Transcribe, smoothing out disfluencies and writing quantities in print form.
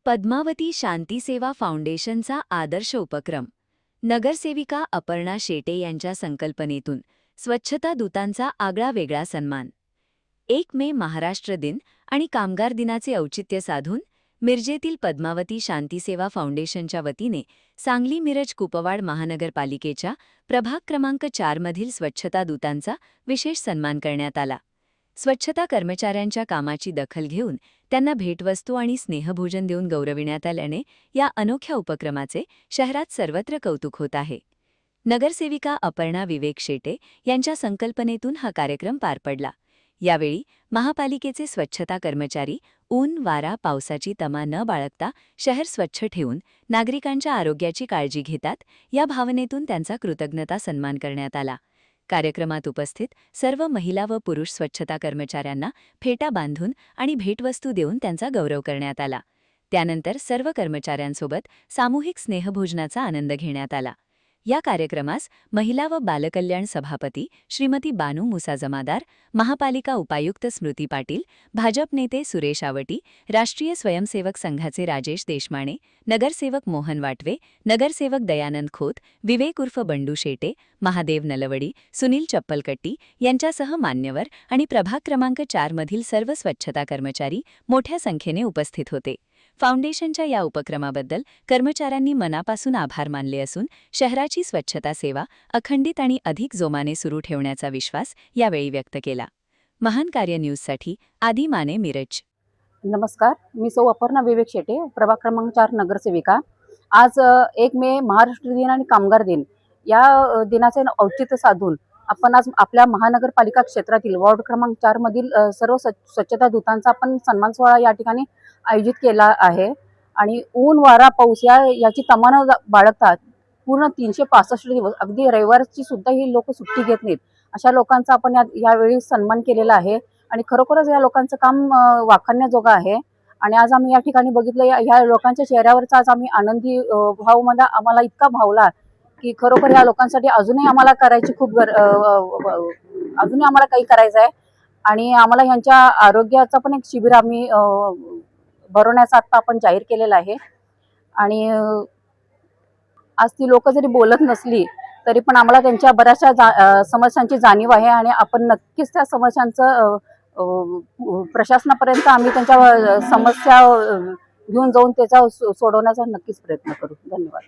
पद्मावती शांती सेवा फाउंडेशनचा आदर्श उपक्रम. नगरसेविका अपर्णा शेटे यांच्या संकल्पनेतून स्वच्छता दूतांचा आगळा वेगळा सन्मान. 1 मे महाराष्ट्र दिन आणि कामगार दिनाचे औचित्य साधून मिरजेतील पद्मावती शांती सेवा फाउंडेशनच्या वतीने सांगली मिरज कुपवाड महानगरपालिकेच्या प्रभाग क्रमांक 4 मधील स्वच्छता दूतांचा विशेष सन्मान करण्यात आला. स्वच्छता कर्मचाऱ्यांच्या कामाची दखल घेऊन त्यांना भेटवस्तू आणि स्नेहभोजन देऊन गौरविण्यात आल्याने या अनोख्या उपक्रमाचे शहरात सर्वत्र कौतुक होत आहे. नगरसेविका अपर्णा विवेक शेटे यांच्या संकल्पनेतून हा कार्यक्रम पार पडला. यावेळी महापालिकेचे स्वच्छता कर्मचारी ऊन, वारा, पावसाची तमा न बाळगता शहर स्वच्छ ठेवून नागरिकांच्या आरोग्याची काळजी घेतात, या भावनेतून त्यांचा कृतज्ञता सन्मान करण्यात आला. कार्यक्रमात उपस्थित सर्व महिला व पुरुष स्वच्छता कर्मचाऱ्यांना फेटा बांधून आणि भेटवस्तू देऊन त्यांचा गौरव करण्यात आला. त्यानंतर सर्व कर्मचाऱ्यांसोबत सामूहिक स्नेहभोजनाचा आनंद घेण्यात आला. या कार्यक्रमास महिला व बालकल्याण सभापती श्रीमती बानू मुसा जमादार, महापालिका उपायुक्त स्मृती पाटील, भाजप नेते सुरेश आवटी, राष्ट्रीय स्वयंसेवक संघाचे राजेश देशमाणे, नगरसेवक मोहन वाटवे, नगरसेवक दयानंद खोत, विवेक उर्फ बंडू शेटे, महादेव नलवडी, सुनील चप्पलकट्टी यांच्यासह मान्यवर आणि प्रभाग क्रमांक 4 मधील सर्व स्वच्छता कर्मचारी मोठ्या संख्येने उपस्थित होते. फाउंडेशनच्या या उपक्रमाबद्दल कर्मचाऱ्यांनी मनापासून आभार मानले असून शहराची स्वच्छता सेवा अखंडित आणि अधिक जोमाने सुरू ठेवण्याचा विश्वास यावेळी व्यक्त केला. महान कार्य न्यूजसाठी आदी माने, मिरज. नमस्कार, मी सौ अपर्णा विवेक शेटे, प्रभाग क्रमांक 4 नगरसेविका. आज 1 मे महाराष्ट्र दिन आणि कामगार दिन या दिनाचे औचित्य साधून आपण आज आपल्या महानगरपालिका क्षेत्रातील वॉर्ड क्रमांक 4 मधील सर्व स्वच्छता दूतांचा आपण सन्मान सोहळा या ठिकाणी आयोजित केला आहे. आणि ऊन, वारा, पाऊस याची तमा न बाळगतात पूर्ण 365 दिवस, अगदी रविवारची सुद्धा ही लोक सुट्टी घेत नाहीत, अशा लोकांचा आपण यावेळी सन्मान केलेला आहे. आणि खरोखरच या लोकांचं काम वाखाणण्याजोगं आहे. आणि आज आम्ही या ठिकाणी बघितलं, या लोकांच्या चेहऱ्यावरचा आज आम्ही आनंदी भाव आम्हाला इतका भावला की खरोखर या लोकांसाठी अजूनही आम्हाला करायची अजूनही आम्हाला काही करायचं आहे. आणि आम्हाला ह्यांच्या आरोग्याचा पण एक शिबिर आम्ही भरवण्याचा आता आपण जाहीर केलेला आहे. आणि आज ती लोक जरी बोलत नसली तरी पण आम्हाला त्यांच्या बऱ्याचशा समस्यांची जाणीव आहे. आणि आपण नक्कीच त्या समस्यांचं प्रशासनापर्यंत आम्ही त्यांच्या समस्या घेऊन जाऊन त्याचा सोडवण्याचा नक्कीच प्रयत्न करू. धन्यवाद.